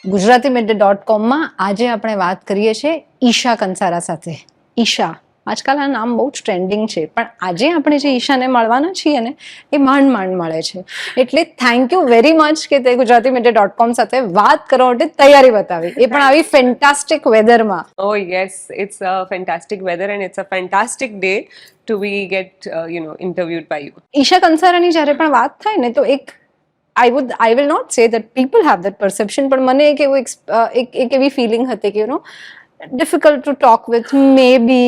ગુજરાતીમીડિયા.com આજે આપણે વાત કરીએ છીએ ઈશા કંસારા સાથે. ઈશા આજકાલ આ નામ બહુ જ ટ્રેન્ડિંગ છે, પણ આજે આપણે જે ઈશાને મળવાના છીએ ને એ માંડ મળે છે. એટલે થેન્ક યુ વેરી મચ કે તે ગુજરાતીમીડિયા.com સાથે વાત કરવા માટે તૈયારી બતાવી, એ પણ આવી fantastic વેધરમાં. Oh yes, it's a fantastic weather and it's a fantastic day to be interviewed by you. Isha કંસારાની જ્યારે પણ વાત થાય ને તો I will not say that people have that perception, પણ મને એક એવી ફિલિંગ હતી કે difficult to talk with, maybe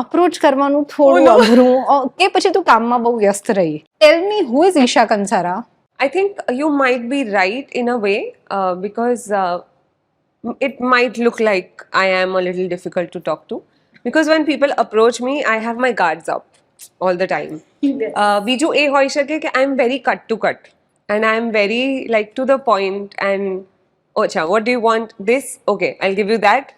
approach કરવાનું થોડું અઘરું, કે પછી તું કામમાં બહુ વ્યસ્ત રહી. Tell me, who is Esha Kansara? I think you might be right in a way because it might look like I am a little difficult to talk to because when people approach me, I have my guards up all the time. બીજું એ હોઈ શકે કે I am very cut to cut and I am very like to the point and Ocha, what do you want? This? Okay, I'll give you that.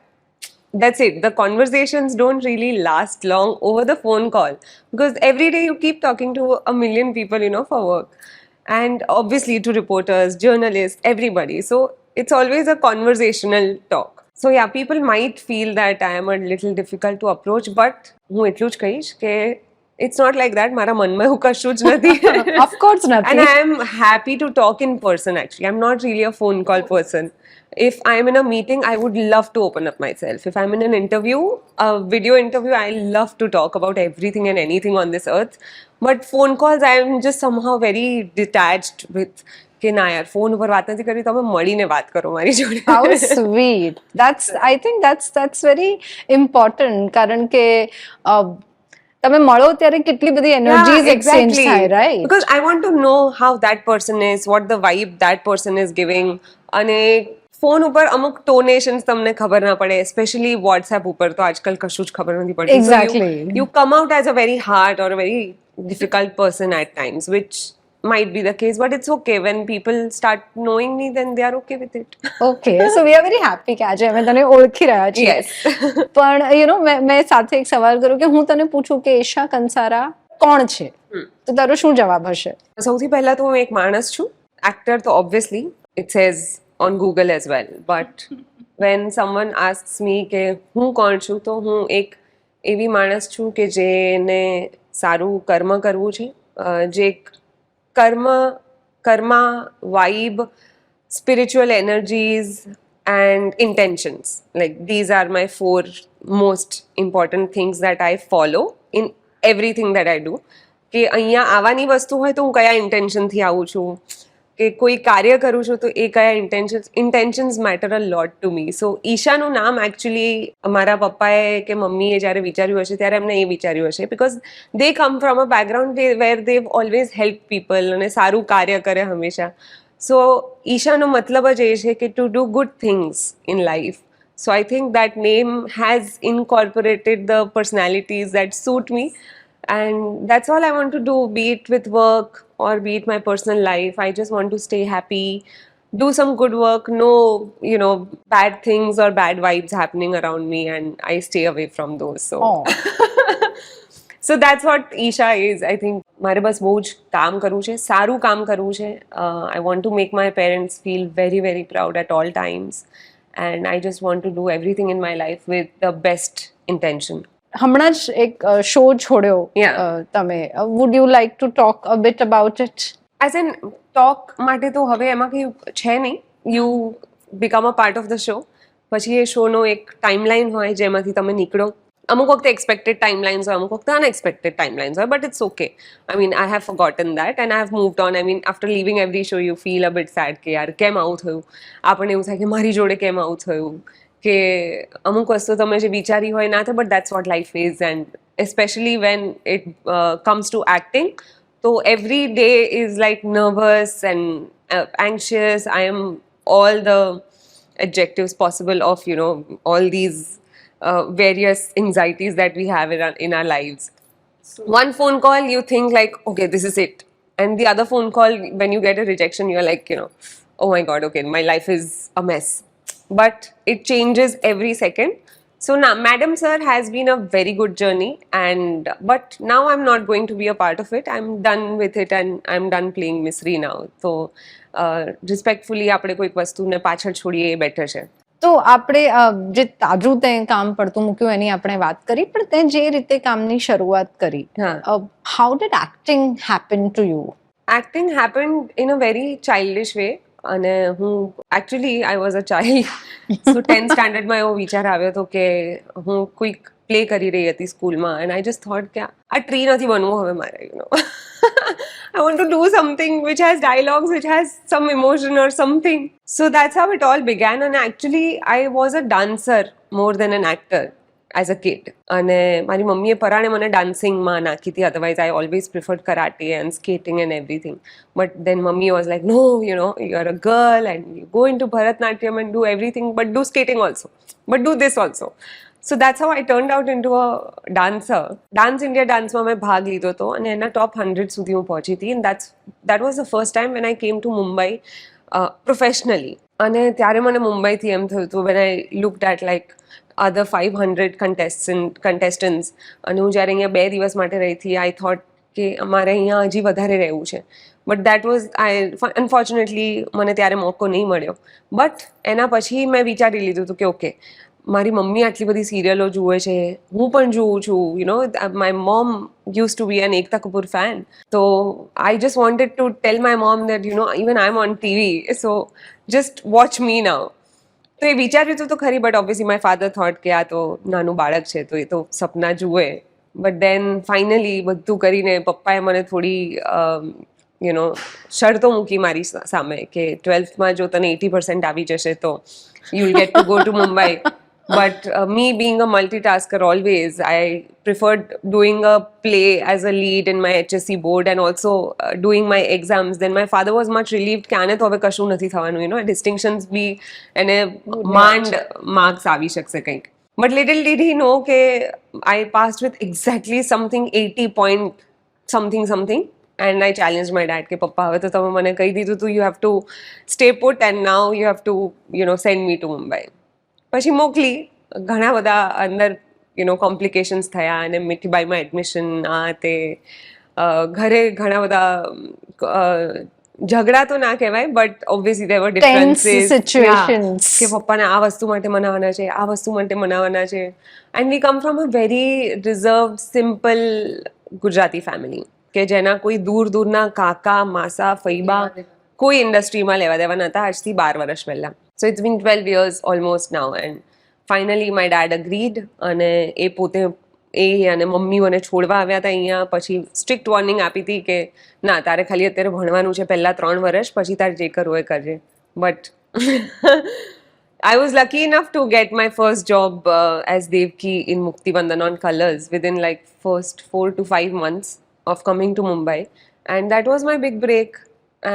That's it. The conversations don't really last long over the phone call because every day you keep talking to a million people, for work. And obviously to reporters, journalists, everybody. So it's always a conversational talk. So yeah, people might feel that I am a little difficult to approach, but હું એટલું જ કહીશ કે it's not like that. મારા મનમાં એવું કશું જ નથી. Of course not. And I am happy to talk in person actually. I'm not really a phone call person. If I'm in a meeting, I would love to open up myself. If I'm in an interview, a video interview, I love to talk about everything and anything on this earth. But phone calls, I'm just somehow very detached with કે ના યાર phone ઉપર વાત નથી કરી, તમે મળીને વાત કરો મારી જોડે. How sweet. I think that's very important, કારણ કે તમે મળો ત્યારે કેટલી બધી એનર્જીઝ એક્સચેન્જ થાય, right? Because I want to know how that person is, what the vibe that person is giving. અને ફોન ઉપર અમુક ટોનેશન્સ તમને ખબર ના પડે, સ્પેશિયલી વોટ્સએપ ઉપર તો આજકાલ કશું જ ખબર નથી પડતી. Exactly. You come out as a very hard or a very difficult person at times, which might be the case, but it's okay. When people start knowing me, then they are okay with it. Okay, so we are very happy કે આજે અમે તને ઓળખી રહ્યા છીએ. Yes. પણ મેં સાથે એક સવાલ કરું કે હું તને પૂછું કે એશા કંસારા કોણ છે, તો તારો શું જવાબ હશે? સૌથી પહેલા તો હું એક માણસ છું. એક્ટર તો obviously it says on Google as well, but when someone asks me કે હું કોણ છું, તો હું એક એવી માણસ છું કે જેને સારું કર્મ કરવું છે, જે karma, vibe, spiritual energies and intentions. Like these are my 4 most important things that I follow in everything that I do. કે અહીંયા આવવાની વસ્તુ હોય તો હું કયા ઇન્ટેન્શનથી આવું છું, કે કોઈ કાર્ય કરું છું તો એ કયા intentions matter a lot to me. So ઈશાનું નામ એકચ્યુઅલી મારા પપ્પાએ કે મમ્મીએ જ્યારે વિચાર્યું હશે ત્યારે એમને એ વિચાર્યું હશે because they come from a background where they've always help people અને સારું કાર્ય કરે હંમેશા. સો ઈશાનો મતલબ જ એ છે કે to do good things in life. So I think that name has incorporated the personalities that suit me, and that's all I want to do, be it with work or be it my personal life. I just want to stay happy, do some good work, no bad things or bad vibes happening around me, and I stay away from those. So so that's what Esha is. I think મારે બસ બહુ જ કામ કરવું છે, સારું કામ કરવું છે. I want to make my parents feel very very proud at all times. And I just want to do everything in my life with the best intention. હમણાં જ એક શો છોડ્યો તમે. Would you like to talk a bit about it? As in talk માટે તો હવે એમાં કંઈ છે નહીં. You become a part of the show. પછી એ શોનો એક ટાઈમલાઈન હોય જેમાંથી તમે નીકળો. અમુક વખતે એક્સપેક્ટેડ ટાઈમલાઇન્સ હોય, અમુક વખતે અનએક્સપેક્ટેડ ટાઈમલાઇન્સ હોય, but it's okay. I mean I have forgotten that and I have moved on. I mean after living every show you feel a bit sad કે યાર કેમ આવું થયું. આપણને એવું થાય કે મારી જોડે કેમ આવું થયું, કે અમુક વસ્તુ તમે જે વિચારી હોય ના થાય, but that's what life is. And especially when it comes to acting, તો every day is like nervous and anxious. I am all the adjectives possible of all these various anxieties that we have in our lives. So, one phone call you think like, okay, this is it, and the other phone call, when you get a rejection, you're like, oh my god, okay, my life is a mess. But it changes every second. So now, Madam Sir has been a very good journey, and but now I'm not going to be a part of it. I'm done with it, and I'm done playing Misri now. So, respectfully, આપણે કોઈક વસ્તુને પાછળ છોડીએ એ better છે. તો આપણે જે તાજું તે કામ પડતું મૂક્યું એની આપણે વાત કરી, પણ તે જે રીતે કામની શરૂઆત કરી, how did acting happen to you? Acting happened in a very childish way. અને હું actually I was a child, so 10th સ્ટાન્ડર્ડમાં એવો વિચાર આવ્યો હતો કે હું કોઈક પ્લે કરી રહી હતી સ્કૂલમાં, એન્ડ આઈ જસ્ટ થોટ કે આ ટ્રી નથી બનવું હવે મારે, you know. I want to do something which has dialogues, which has some emotion or something. So that's how it all began. And actually, I was a dancer more than an actor as a kid. And મારી મમ્મીએ પરાણે મને ડાન્સિંગમાં નાખી હતી. Otherwise, I always preferred karate and skating and everything. But then mummy was like, no, you know, you're a girl and you go into Bharatnatyam and do everything, but do skating also. But do this also. So that's how I turned out into a dancer. Dance India Dance માં મેં ભાગ લીધો હતો અને એના top 100 સુધી હું પહોંચી હતી. And that was the first time when I came to Mumbai professionally. અને ત્યારે મને મુંબઈથી એમ થયું હતું, when I looked at like other 500 contestants, અને હું જ્યારે અહીંયા 2 દિવસ માટે રહી હતી, I thought કે અમારે અહીંયા હજી વધારે રહેવું છે. બટ દેટ વોઝ અનફોર્ચ્યુનેટલી મને ત્યારે મોકો નહીં મળ્યો. બટ એના પછી મેં વિચારી લીધું હતું કે ઓકે, મારી મમ્મી આટલી બધી સિરિયલો જુએ છે, હું પણ જોઉં છું, you know. My mom used to be an Ekta Kapoor fan. So I just wanted to tell my mom that, you know, even I'm on TV, so just watch me now. તો એ વિચાર્યું હતું તો ખરી, but obviously my father thought કે આ તો નાનું બાળક છે તો એ તો સપના જુએ. બટ દેન ફાઇનલી બધું કરીને પપ્પાએ મને થોડી યુ નો શરતો મૂકી મારી સામે કે 12thમાં જો તને 80% આવી જશે તો you will get to go to Mumbai. But me being a multitasker always, I preferred doing a play as a lead in my HSC board and also doing my exams. Then my father was much relieved કે આને તો હવે કશું નથી થવાનું, you know, distinctions બી એને માંડ marks આવી શકશે કંઈક. But little did he know કે I passed with exactly something 80 point something. And I challenged my dad કે પપ્પા હવે તો તમે મને કહી દીધું તું, you have to stay put and now you have to, you know, send me to Mumbai. પછી મોકલી. ઘણા બધા અંદર યુ નો કોમ્પ્લિકેશન્સ થયા અને મીઠીબાઈમાં એડમિશન આ તે ઘરે ઘણા બધા ઝઘડા તો ના કહેવાય, but obviously there were differences કે પપ્પાને આ વસ્તુ માટે મનાવવાના છે, આ વસ્તુ માટે મનાવવાના છે. And we come from a very reserved simple Gujarati family કે જેના કોઈ દૂરના કાકા માસા ફઈબા કોઈ ઇન્ડસ્ટ્રીમાં લેવા દેવા નહોતા આજથી 12 વર્ષ પહેલાં. So it's been 12 years almost now, and finally my dad agreed. અને એ પોતે અને મમ્મી મને છોડવા આવ્યા હતા અહીંયા. પછી સ્ટ્રિક્ટ વોર્નિંગ આપી હતી કે ના, તારે ખાલી અત્યારે ભણવાનું છે પહેલાં 3 વર્ષ, પછી તારે જે કરવું એ કરજે. But I was lucky enough to get my first job as Devki in Mukti Vandan on Colors within like first 4 to 5 months of coming to Mumbai, and that was my big break.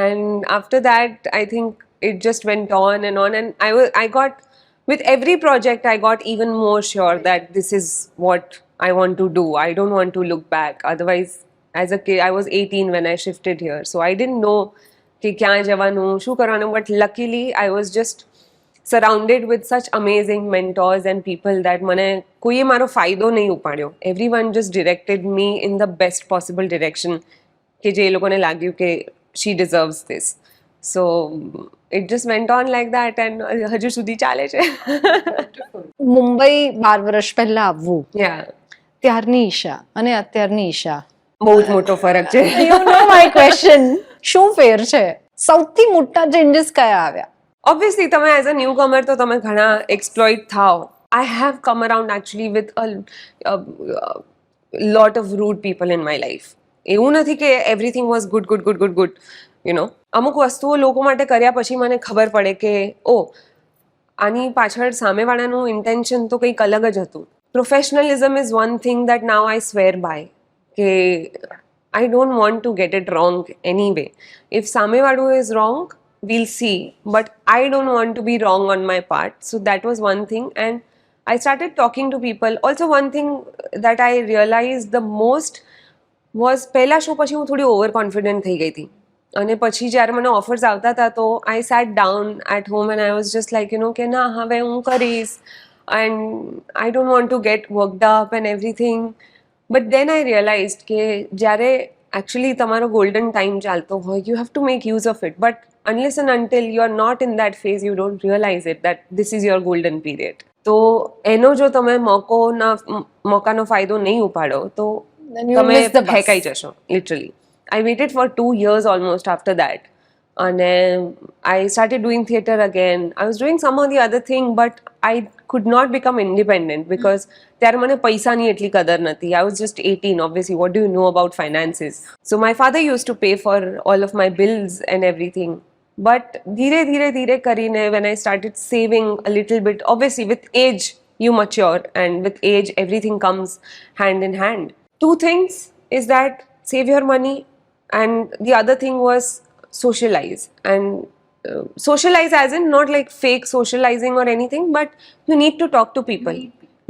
And after that, I think it just went on, and I got, with every project I got even more sure that this is what I want to do. I don't want to look back. Otherwise, as a kid, I was 18 when I shifted here, so I didn't know कि क्या जवानू शू करवानू. But luckily I was just surrounded with such amazing mentors and people that મને કોઈએ મારો ફાયદો નહીં ઉપાડ્યો. Everyone just directed me in the best possible direction કે જે લોકોને લાગ્યું કે she deserves this. So it just went on like that, and હજુ સુધી ચાલે છે. મુંબઈ 12 વર્ષ પહેલા આવવું, ત્યારની ઈશા અને અત્યારની ઈશા બહુ જ મોટો ફરક છે. You know my question, શું ફેર છે? સૌથી મોટા ચેન્જીસ કયા આવ્યા? Obviously તમે એઝ અ ન્યૂ કમર તો તમે ઘણા એક્સપ્લોઇટ થાઓ. I have come around actually with a lot of rude people in my life. એવું નથી કે everything was good, you know. અમુક વસ્તુઓ લોકો માટે કર્યા પછી મને ખબર પડે કે ઓ, આની પાછળ સામેવાળાનું ઇન્ટેન્શન તો કંઈક અલગ જ હતું. Professionalism is one thing that now I swear by કે I don't want to get it wrong anyway. If સામેવાળું is wrong, we'll see. But I don't want to be wrong on my part. So that was one thing. And I started talking to people. Also one thing that I realized the most was પહેલા show પછી હું થોડી over confident થઈ ગઈ હતી. અને પછી જ્યારે મને ઓફર્સ આવતા હતા તો I sat down at home and I was just like you know કે ના હવે હું કરીશ. and I don't want to get worked up and everything. But then I realized કે જ્યારે actually તમારો golden time ચાલતો હોય, you have to make use of it. But unless and until you are not in that phase, you don't realize it that this is your golden period. તો એનો જો તમે મોકાનો ફાયદો નહીં ઉપાડો તો Then you will તમે miss the bus. ફેંકાઈ જશો literally. I waited for 2 years almost after that. And I started doing theatre again. I was doing some of the other thing, but I could not become independent because ત્યારે મને પૈસાની એટલી કદર નથી. I was just 18, obviously. What do you know about finances? So my father used to pay for all of my bills and everything. But धीरे કરીને when I started saving a little bit, obviously with age you mature, and with age everything comes hand in hand. Two things is that save your money, and the other thing was socialize. And socialize as in not like fake socializing or anything, but you need to talk to people.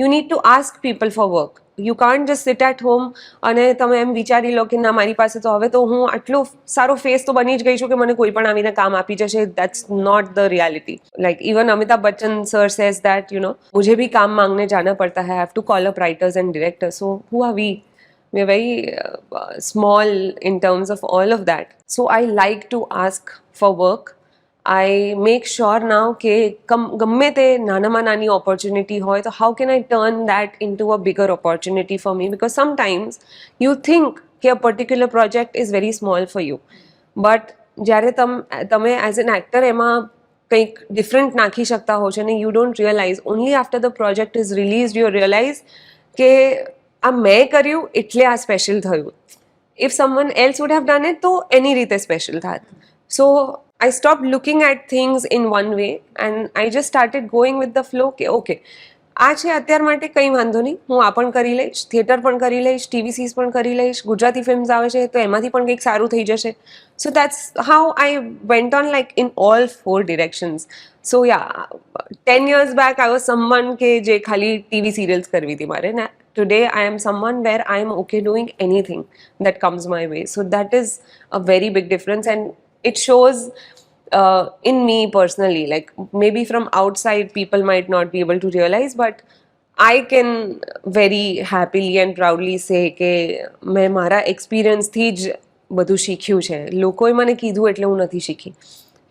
You need to ask people for work. You can't just sit at home અને તમે એમ વિચારી લો કે ના મારી પાસે તો હવે તો હું આટલો સારો ફેસ તો બની જ ગઈ છું કે મને કોઈ પણ આવીને કામ આપી જશે. That's not the reality. Like even Amitabh Bachchan sir says that, you know, मुझे भी काम मांगने जाना पड़ता है. I have to call up writers and directors. So who are we? We're very small in terms of all of that. So I like to ask for work. I make sure now કે ગમે તે નાનામાં નાની opportunity હોય તો how can I turn that into a bigger opportunity for me? Because sometimes you think કે a particular project is very small for you, but જ્યારે તમે as an actor એમાં કંઈક different નાખી શકતા હો છો ને you don't realize. Only after the project is released you realize કે આ મેં કર્યું એટલે આ સ્પેશિયલ થયું. If someone else would have done it તો એની રીતે સ્પેશિયલ થાત. So I stopped looking at things in one way and I just started going with the flow કે okay, આ છે અત્યાર માટે કંઈ વાંધો નહીં, હું આ પણ કરી લઈશ, થિયેટર પણ કરી લઈશ, ટીવી સિરીઝ પણ કરી લઈશ, ગુજરાતી ફિલ્મ્સ આવે છે તો એમાંથી પણ કંઈક સારું થઈ જશે. So that's how I went on, like in all 4 directions. So yeah, 10 years back I was someone કે જે ખાલી ટીવી સિરિયલ્સ કરવી હતી મારે ને today I am someone where I am okay doing anything that comes my way. So that is a very big difference, and it shows in me personally. Like maybe from outside people might not be able to realize, but I can very happily and proudly say કે મેં મારા એક્સપિરિયન્સથી જ બધું શીખ્યું છે. લોકોએ મને કીધું એટલે હું નથી શીખી.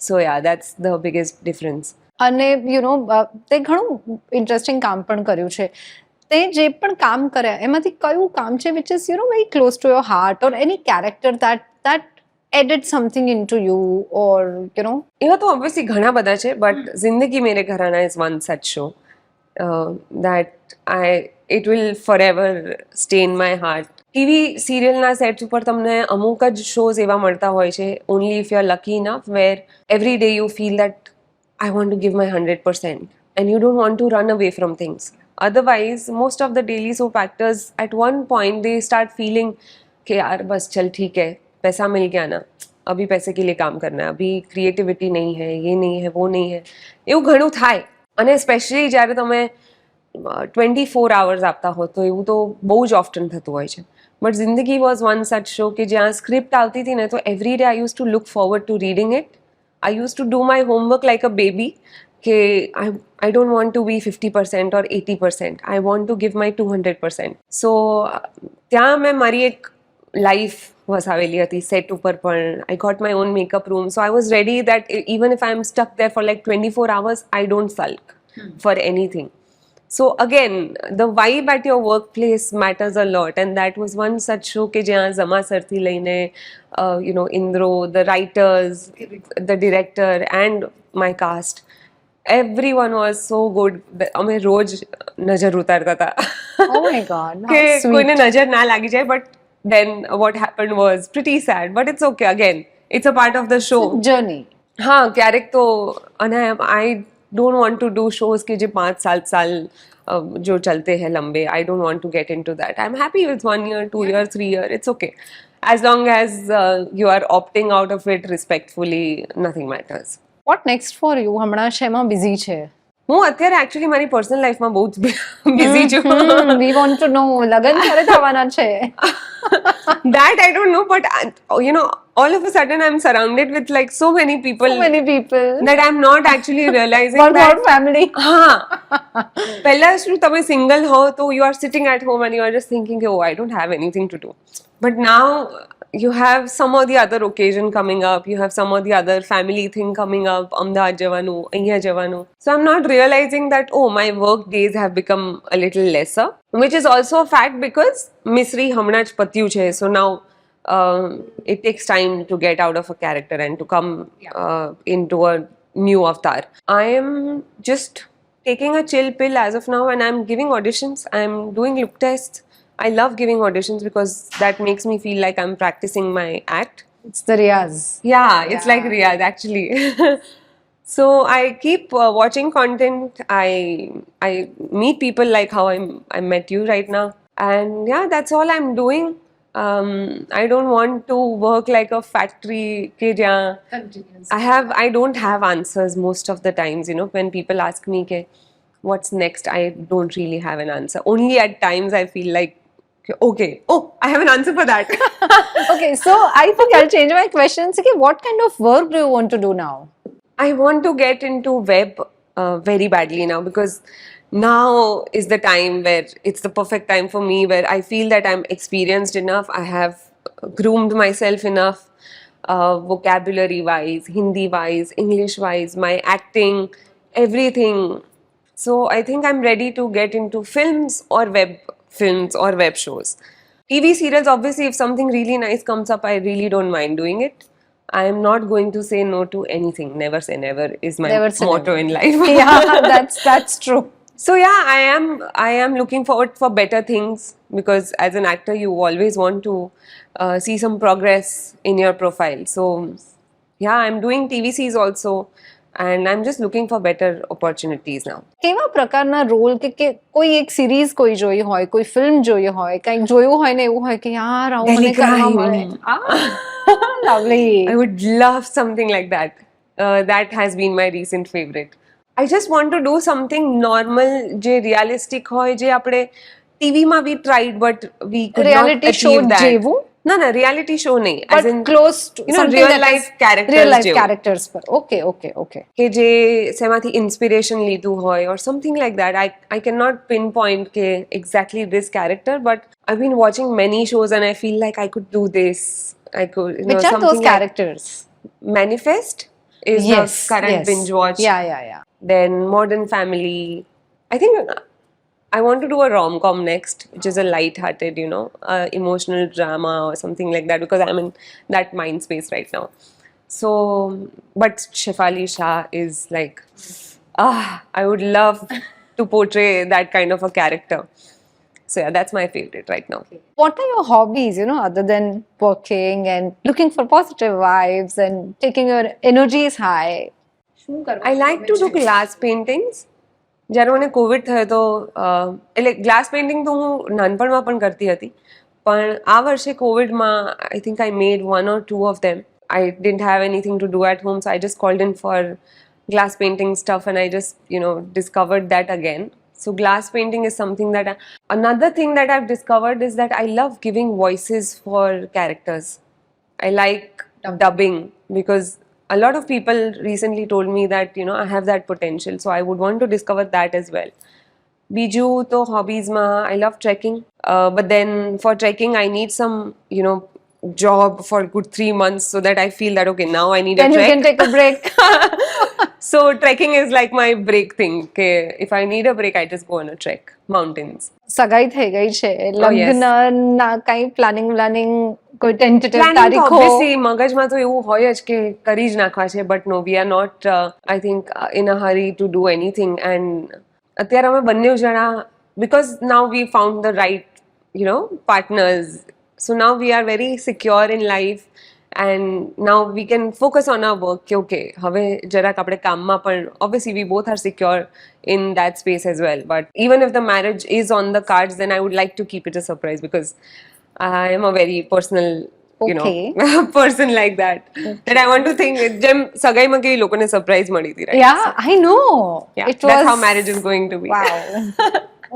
So yeah, that's the biggest difference. અને તે ઘણું ઇન્ટરેસ્ટિંગ કામ પણ કર્યું છે. તે જે પણ કામ કર્યા એમાંથી કયું કામ છે which is very close to your heart, or any character that added something into you, or એવા તો obviously ઘણા બધા છે, but Zindagi Mere Gharana is one such show that it will forever stay in my heart. TV સિરિયલના sets ઉપર તમને અમુક જ શોઝ એવા મળતા હોય છે, only if you are lucky enough, where every day you feel that I want to give my 100% and you don't want to run away from things. Otherwise, most of the daily soap actors at one point they start feeling कि यार बस चल ठीक है, पैसा मिल गया ना, अभी पैसे के लिए काम करना है, अभी क्रिएटिविटी नहीं है, ये नहीं है, वो नहीं है. એવું ઘણું થાય. અને સ્પેશિયલી જ્યારે તમે 24 hours આપતા હો તો એવું તો બહુ જ ઓફ્ટન થતું હોય છે. બટ જિંદગી વોઝ વન સચ શો કે જ્યાં સ્ક્રિપ્ટ આવતી હતી ને તો every day I use to look forward to reading it. I use to do my homework like a baby કે I don't want to be 50% or 80%. I want to give my 200%. So ત્યાં મેં મારી એક life વસાવેલી હતી set ઉપર પણ. I got my own makeup room. So I was ready that even if I'm stuck there for like 24 hours, I don't sulk for anything. So again, the vibe at your workplace matters a lot, and that was one such show કે જ્યાં ઝમા સરથી લઈને ઇન્દ્રો, the writers, the director and my cast, everyone was so good. અમે રોજ નજર ઉતારતા હતા Oh my God, how કે sweet. કોઈને નજર ના લાગી જાય. But then what happened was pretty sad, but it's okay. Again, it's a part of the show. journey. हाँ, ક્યારેક તો અને I don't want to do shows કે જે 5-7 साल जो चलते हैं लंबे. I don't want to get into that. I'm happy with 1 year, 2 year, 3 year. It's okay. As long as you are opting out of it respectfully, nothing matters. What next for you? હમણાં શેમાં busy છે? હું અત્યારે actually મારી personal લાઈફમાં બહુ જ busy છું. વી વોન્ટ ટુ નો લગન ક્યારે થવાના છે? That I don't know, but you know, all of a sudden I'm surrounded with like so many people So many people. that I'm not actually realizing One that. more family. हाँ, पहला शुरू तब single हो तो you are sitting at home and you are just thinking, oh, I don't have anything to do. But now you have some or the other occasion coming up, you have some or the other family thing coming up, Ahmedabad જવાનું, અહીંયા જવાનું. So I'm not realizing that, oh, my work days have become a little lesser, which is also a fact because મિસરી હમણાં જ પત્યું છે. So now it takes time to get out of a character and to come into a new avatar. I am just taking a chill pill as of now and I'm giving auditions, I'm doing look tests. I love giving auditions because that makes me feel like I'm practicing my act. It's the Riyaz. Yeah, it's like Riyadh actually. So I keep watching content. I meet people like how I met you right now, and yeah, that's all I'm doing. I don't want to work like a factory. Ke jahan I don't have answers most of the times. You know, when people ask me ke, what's next, I don't really have an answer. Only at times I feel like, okay, oh, I have an answer for that. Okay, so I think I'll change my questions. Okay, what kind of work do you want to do now? I want to get into web very badly now because now is the time where it's the perfect time for me where I feel that I'm experienced enough. I have groomed myself enough vocabulary wise, Hindi wise, English wise, my acting, everything. So I think I'm ready to get into films or web shows. TV serials, obviously, if something really nice comes up, I really don't mind doing it. I am not going to say no to anything. Never say never is my Never say motto never. in life. Yeah, that's true. So yeah, I am looking forward for better things because as an actor, you always want to see some progress in your profile. So yeah, I'm doing TVCs also, and I'm just looking for better opportunities now. કેવા પ્રકારના role કે કોઈ એક series કોઈ જોઈ હોય, કોઈ film જોઈ હોય, કંઈક જોયું હોય ને એવું હોય કે યાર આવું મને કરવા મળે. Lovely. I would love something like that. That has been my recent favorite. I just want to do something normal, je realistic hoy, je apne TV ma we tried but we could Reality not show achieve that. જેવું? No, reality show nahi. But As in, close to you know, something real that life is characters real life જેવું. characters પર. Okay. કે જે સેમાંથી inspiration લીધું હોય or something like that. I cannot pinpoint ke exactly this character, but I've been watching many shows and I feel like I could do this. I could, you know, Which are something those like characters? Manifest is Yes, the current yes. binge watch. Yeah. Then Modern Family. I think I want to do a rom-com next, which is a light-hearted, you know, emotional drama or something like that because I'm in that mind space right now. So, but Shefali Shah is like, I would love to portray that kind of a character. So yeah, that's my favorite right now. What are your hobbies, you know, other than working and looking for positive vibes and taking your energies high? I like to do glass paintings. જ્યારે મને Covid થયો તો એટલે glass painting તો હું નાનપણમાં પણ કરતી હતી પણ આ વર્ષે કોવિડમાં I think I made 1 or 2 of them. I didn't have anything to do at home, so I just called in for glass painting stuff and I just, you know, discovered that again. So glass painting is something that another thing that I've discovered is that I love giving voices for characters. I like dubbing because a lot of people recently told me that, you know, I have that potential, so I would want to discover that as well. Biju to hobbies ma I love trekking, but then for trekking I need some, you know, job for good 3 months so that I feel that okay, now I need Then a trek. you can take a break. So trekking is like my break thing. Okay, if I need a break, I just go on a trek, mountains. સગાઈ થઈ ગઈ છે, લગ્ન ના કઈ planning કોઈ tentative Planning તો તારીખો? obviously મગજમાં તો એવું હોય જ કે કરી જ નાખવા છે, but no, we are not I think in a hurry to do anything. And અત્યારે અમે બંને જણા, because now we found the right, you know, partners, so now we are very secure in life and now we can focus on our work. Okay, હવે જરાક આપણે કામમાં પણ obviously we both are secure in that space as well, but even if the marriage is on the cards, then I would like to keep it a surprise because I am a very personal you know, Okay. a person like that. That I want to think, જેમ સગાઈમાં કેવી લોકોને surprise મળી હતી, right? Yeah, I know. Yeah, It that's was how marriage is going to be. Wow.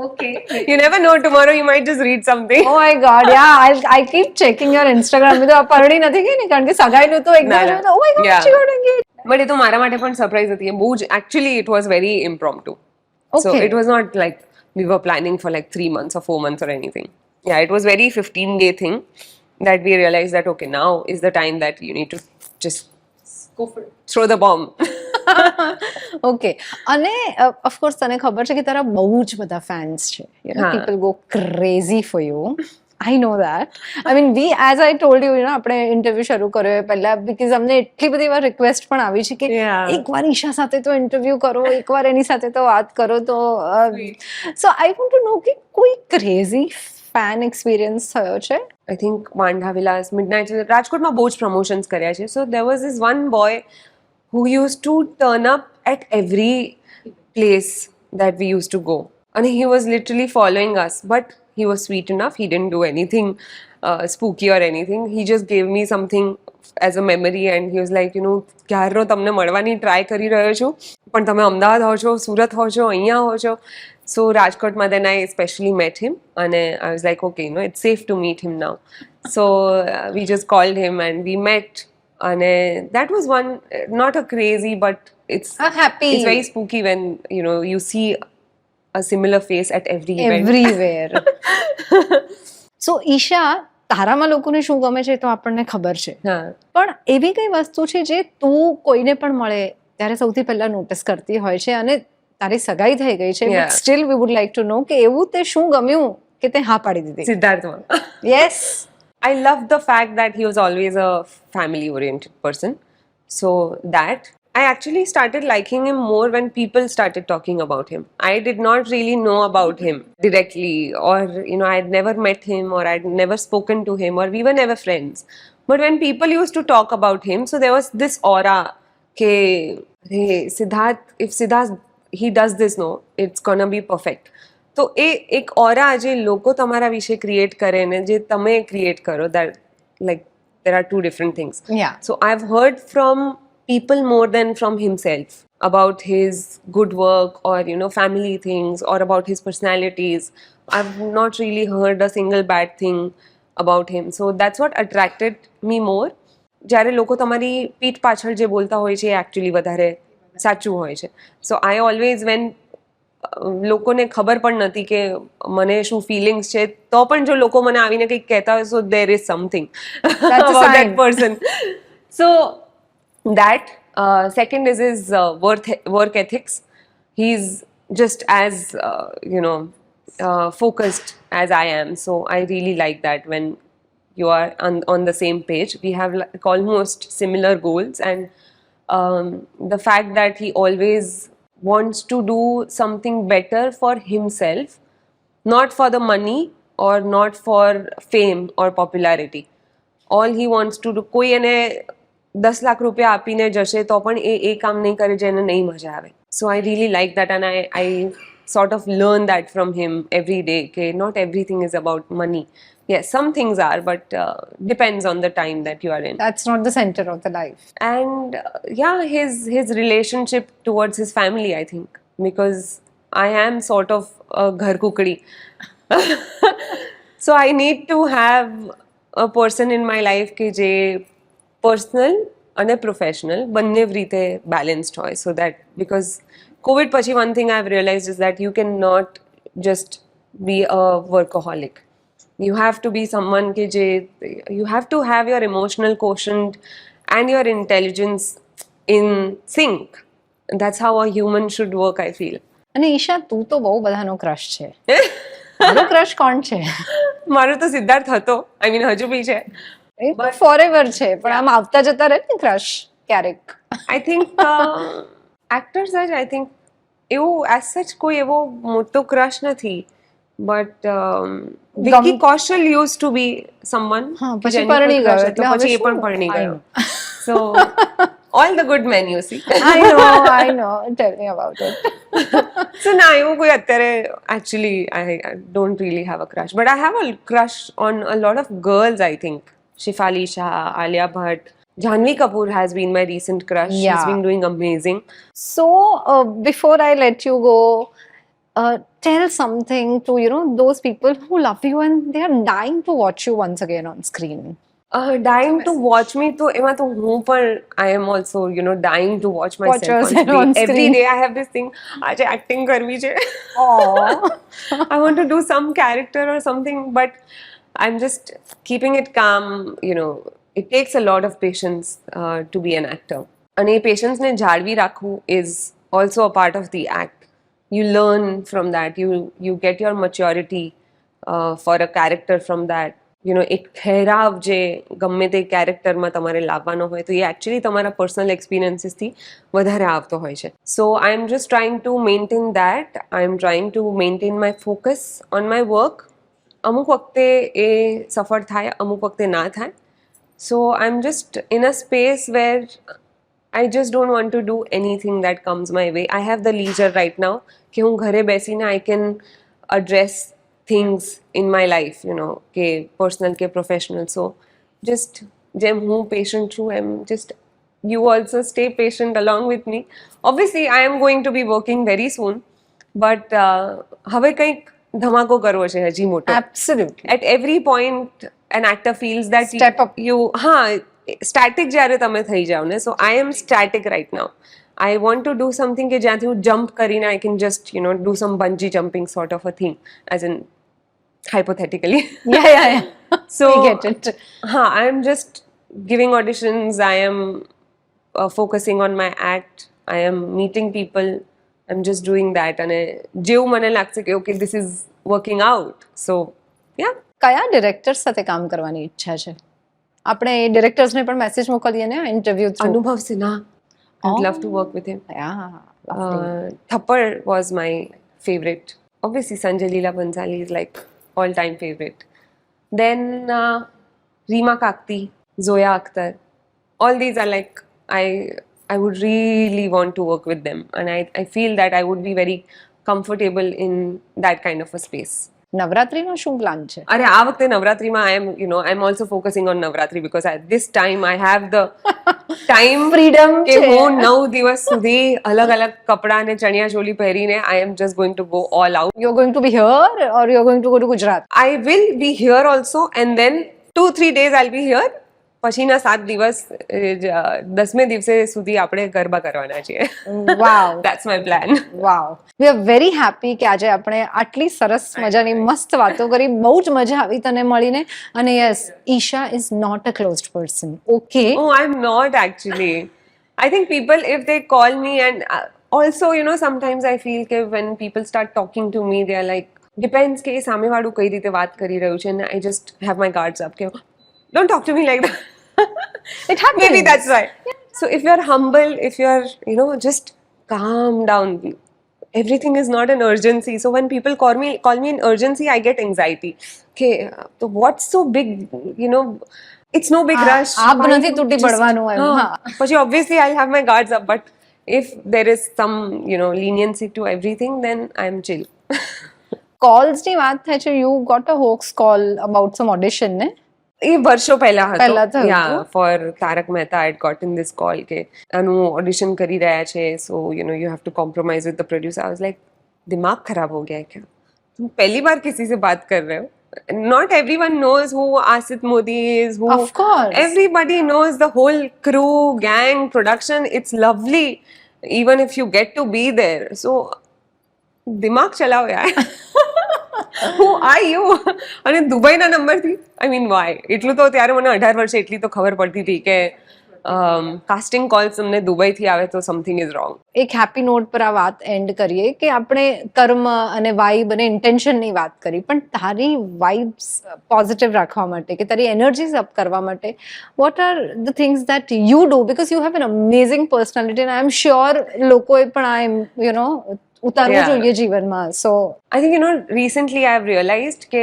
Okay. You never know, tomorrow you might just read something. Oh my God, yeah. I keep checking your Instagram. મેં તો પરણી નથી ગઈ ને કારણ કે સગાઈનું તો એકદમ જોયું તો, oh my God, Yeah. she got engaged. But એ તો મારા માટે પણ સરપ્રાઈઝ હતી. એ બહુ જ actually it was very impromptu. So Okay. it was not like we were planning for like 3 months or 4 months or anything. Yeah, it was very 15-day thing that we realized that okay, now is the time that you need to just Go for it. throw the bomb. Okay અને of course તને ખબર છે કે તારા બહુ જ બધા fans છે યુ નો હા. People go crazy for you I know that I mean we as I told you know આપણે ઇન્ટરવ્યુ શરૂ કર્યો એ પહેલા બીકોઝ અમને એટલી બધી વાર રિક્વેસ્ટ પણ આવી છે કે Yeah. એકવાર ઈશા સાથે તો ઇન્ટરવ્યુ કરો એકવાર એની સાથે તો વાત કરો તો સો આઈ વોન્ટ ટુ નો કે કોઈ ક્રેઝી ફેન એક્સપિરિયન્સ થયો છે I think Mandha Vilas, Midnight. રાજકોટમાં બહુ જ promotions કર્યા છે. So there was this one boy who used to turn up at every place that we used to go. And he was literally following us. But he was sweet enough. He didn't do anything spooky or anything. He just gave me something as a memory and he was like, you know, ક્યારનો તમને મળવાની try કરી રહ્યો છું પણ તમે અમદાવાદ હો છો સુરત હો છો અહીંયા હો છો so રાજકોટમાં then I especially met him and I was like okay, you know, it's safe to meet him now. So we just called him and we met and that was one not a crazy but it's happy it's very spooky when you know you see a similar face at every event. Everywhere so Isha તારામાં લોકોને શું ગમે છે તો આપણને ખબર છે હા. પણ એવી કઈ વસ્તુ છે જે તું કોઈને પણ મળે ત્યારે સૌથી પહેલા નોટિસ કરતી હોય છે અને તારી સગાઈ થઈ ગઈ છે Yeah. But still we would like to know કે એવું તે શું ગમ્યું કે તે હા પાડી દીધી સિદ્ધાર્થમાં yes I love the fact that he was always a family oriented person. So that I actually started liking him more when people started talking about him. I did not really know about him directly, or you know, I had never met him, or I'd never spoken to him, or we were never friends. But when people used to talk about him, so there was this aura, ke, hey, Siddharth, if Siddharth, he does this, no, it's gonna be perfect. તો એ એક ઓરા જે લોકો તમારા વિશે create કરે ને જે તમે ક્રિએટ કરો that like there are two different things. Yeah. So I've heard from people more than from himself about his good work or you know family things or about his personalities. I've not really heard a single bad thing about him. So that's what attracted me more. જ્યારે લોકો તમારી પીઠ પાછળ જે બોલતા હોય છે એ actually વધારે સાચું હોય છે. So I always when લોકોને ખબર પણ નથી કે મને શું ફિલિંગ્સ છે તો પણ જો લોકો મને આવીને કંઈક કહેતા હોય so there is something That's a about that sign. person. So that second is his work ethics. He's just as you know focused as I am. So I really like that when you are on the same page. We have like almost similar goals and the fact that he always wants to do something better for himself, not for the money or not for fame or popularity. All he wants to do, કોઈ એને 10 લાખ રૂપિયા આપીને જશે તો પણ એ કામ નહીં કરે જેને નહીં મજા આવે. So I really like that and I sort of learn that from him every day. Okay, not everything is about money. Yes, some things are, but depends on the time that you are in. That's not the center of the life. And yeah, his relationship towards his family, I think, because I am sort of a ghar kukdi. So I need to have a person in my life ke je personal and professional બંને રીતે balanced હોય, so that because COVID પછી one thing I've realized is that you cannot just be a workaholic. You have to be someone ke je, you have to have your emotional quotient and your intelligence in sync. And that's how a human should work, I feel. અને ઈશા તું તો બહુ બધાનો crush છે મારો crush કોણ છે મારો તો સિદ્ધાર્થ હતો, I mean હજુ બી છે. ફોરએવર છે પણ આમ આવતા જતા રહે ને ક્રશ ક્યારેક I think actors જ I think એવું as such કોઈ એવો મોટો ક્રશ નથી. But Vicky Kaushal used to be someone. હા પછી પરણી ગયો એટલે હવે પછી એ પણ શું? પરણી I ગયો. know. So all the good men you see. I know tell me about it So ના એવું કોઈ અત્યારે actually I don't really have a crush, but I have a crush on a lot of girls, I think. Shefali Shah, Alia Bhatt. Janhvi Kapoor has been my recent crush. She's Yeah. been doing amazing. So, before I let you go, tell something to, those people who love you and they are dying to watch you once again on screen. Dying to watch me, to એમાં તો હું પણ I am also, dying to watch Watch myself on yourself screen. on Every screen. day I have this thing, આજે acting કરવી છે. Aww. I want to do some character or something, but I'm just keeping it calm. It takes a lot of patience to be an actor. And A patience ને જાળવી રાખવું is also a part of the act. You learn from that. You get your maturity for a character from that. એક ઠેરાવ જે ગમે તે કેરેક્ટરમાં તમારે લાવવાનો હોય તો એ એકચ્યુઅલી તમારા પર્સનલ એક્સપિરિયન્સીસથી વધારે આવતો હોય છે. So I am just trying to maintain that. I am trying to maintain my focus on my work. અમુક વખતે એ સફળ થાય, અમુક વખતે ના થાય. So I am just in a space where I just don't want to do anything that comes my way. I have the leisure right now કે હું ઘરે બેસીને I can address things in my life, કે personal કે professional. So just જેમ હું patient છું એમ just you also stay patient along with me. Obviously I am going to be working very soon, but હવે કંઈક ધમાકો કરવો છે હજી મોટો. Absolutely. At every point an actor feels that Step up. Static જ્યારે તમે થઈ જાઓ ને, so I am static right now. I want to do something કે જ્યાંથી હું જમ્પ કરીને I can just do some bungee jumping sort of a thing, as in hypothetically. Yeah. So We get it. I am just giving auditions. I am focusing on my act. I am meeting people. I'm just doing that. And જેવું મને લાગશે કે okay, this is working out. So yeah. કયા director સાથે કામ કરવાની ઈચ્છા છે? આપણે એ ડિરેક્ટર્સને પણ મેસેજ મોકલીએ ને interview through. Anubhav Sinha. I'd love to work with him. Yeah. Thappad was my favorite. Obviously, Sanjay Leela Bhansali is like all-time favorite. Then Reema Kakti, Zoya Akhtar. All these are like I would really want to work with them, and I feel that I would be very comfortable in that kind of a space. નવરાત્રીનો શું plan છે? અરે આ વખતે નવરાત્રીમાં I'm also focusing on Navratri because at this time I have the time Freedom કે છે. હું 9 દિવસ સુધી અલગ અલગ કપડા અને ચણિયા ચોલી પહેરીને I am just going to go all out. You're going to be here or you're going to go to Gujarat? I will be here also, and then 2-3 days I'll be here. પછીના 7 દિવસ 10મે દિવસે સુધી આપણે ગરબા કરવાના છીએ. Wow. That's my plan. Wow. We are very happy કે આજે આપણે આટલી સરસ મજાની મસ્ત વાતો કરી. બહુ જ મજા આવી તને મળીને. અને yes, Esha is not a closed person. Okay. Oh, I'm not actually. I think people, if they call me, and also, sometimes I feel that when people start talking to me, they are like, depends કે સામેવાળું કઈ રીતે વાત કરી રહ્યું છે, and I just have my guards up. Don't talk to me like that. It happens. Maybe that's why. So if you're humble, if you're, just calm down. Everything is not an urgency. So when people call me in urgency, I get anxiety. Okay, so what's so big? It's no big rush. આપ નથી તૂટી પડવાનું એમ. હા. But obviously I'll have my guards up. But if there is some, leniency to everything, then I'm chill. કોલ્સની વાત થાય છે. You got a hoax call about some audition ને? એ વર્ષો પહેલા પહેલા હતો. થયું Yeah, હતું? for Tarak Mehta I had gotten this call કે આનું audition કરી રહ્યા છે, so you have to compromise with the producer. I was like, दिमाग खराब हो गया है क्या? तुम पहली बार किसी से बात कर रहे हो? Not everyone knows who Asit Modi is, who Of course. everybody knows the whole crew, gang, production. It's lovely even if you get to be there. So दिमाग चलाओ यार. Who are you? અને દુબઈના નંબરથી I mean why? એટલું તો ત્યારે મને 18 વર્ષે એટલી તો ખબર પડતી હતી કે કાસ્ટિંગ કોલ્સ તમને દુબઈથી આવે તો સમથિંગ ઇઝ રોંગ. એક હેપી નોટ પર આ વાત એન્ડ કરીએ કે આપણે કર્મ અને વાઇબ અને ઇન્ટેન્શનની વાત કરી, પણ તારી વાઇબ્સ પોઝિટિવ રાખવા માટે કે તારી એનર્જીઝ અપ કરવા માટે what are the things that you do, because you have an amazing personality and I am sure લોકોએ પણ આ ઉતારવું જોઈએ જીવનમાં. સો I think recently I have realized કે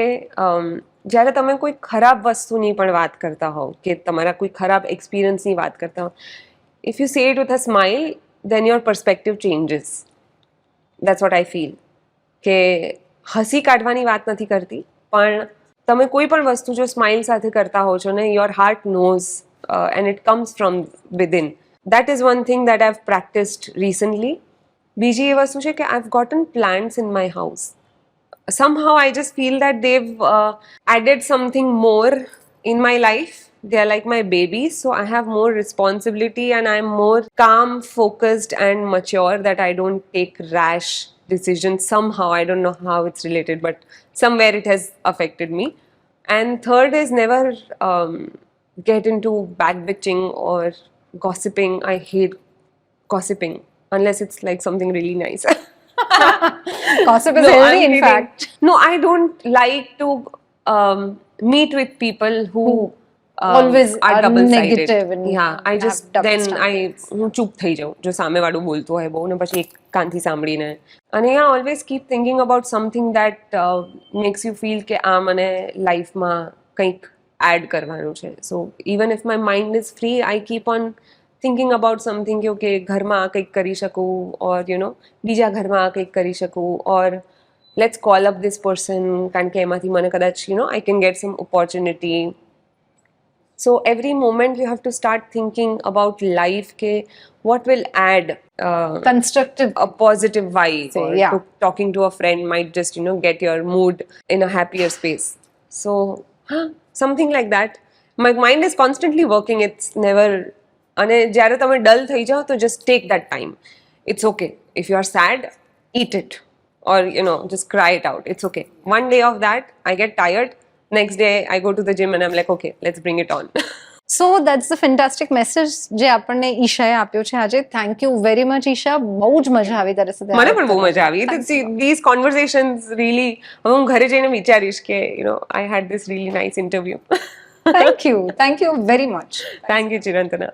જ્યારે તમે કોઈ ખરાબ વસ્તુની પણ વાત કરતા હોવ કે તમારા કોઈ ખરાબ એક્સપિરિયન્સની વાત કરતા હો, if you say it with a smile, then your perspective changes. That's what I feel. કે હસી કાઢવાની વાત નથી કરતી, પણ તમે કોઈ પણ વસ્તુ જો સ્માઇલ સાથે કરતા હો છો ને, your heart knows and it comes from within. That is one thing that I have practised recently. બીજી એ વસ્તુ છે કે I have gotten plants in my house. Somehow I just feel that they've added something more in my life. They are like my babies, so I have more responsibility and I'm more calm, focused and mature, that I don't take rash decisions. Somehow, I don't know how it's related, but somewhere it has affected me. And third is never get into backbitching or gossiping. I hate gossiping unless it's like something really nice. Gossip is No, healthy, I'm in kidding. fact. No, I don't like to meet with people who Always are double-sided. negative and Yeah, I have just double then standards. હું ચૂપ થઈ જાઉં જો સામેવાળું બોલતું હોય બહુ ને પછી એક કાનથી સાંભળીને. અને yeah, always keep thinking about something that makes you feel કે આ મને લાઈફમાં કંઈક એડ કરવાનું છે. So even if my mind is free, I keep on thinking about something કે okay, ઘરમાં આ કંઈક કરી શકું, or you know બીજા ઘરમાં આ કંઈક કરી શકું, or let's call up this person કારણ કે એમાંથી મને કદાચ you know I can get some opportunity. So every moment you have to start thinking about life ke what will add Constructive. a positive vibe, Say, or yeah. talking to a friend might just you know get your mood in a happier space. So something like that. My mind is constantly working. It's never. અને જ્યારે તમે ડલ થઈ જાઓ તો just take that time. It's okay if you are sad, eat it, or you know just cry it out. It's okay. One day of that I get tired. Next day I go to the gym and I'm like, okay, let's bring it on. So that's the fantastic message જે આપણને ઈશાએ આપ્યો છે આજે. Thank you very much, Isha. બહુ જ મજા આવી તારી સાથે. મને પણ બહુ મજા આવી. These conversations really, હવે હું ઘરે જઈને વિચારીશ કે you know I had this really nice interview. Thank you very much. Thank you, Chirantana.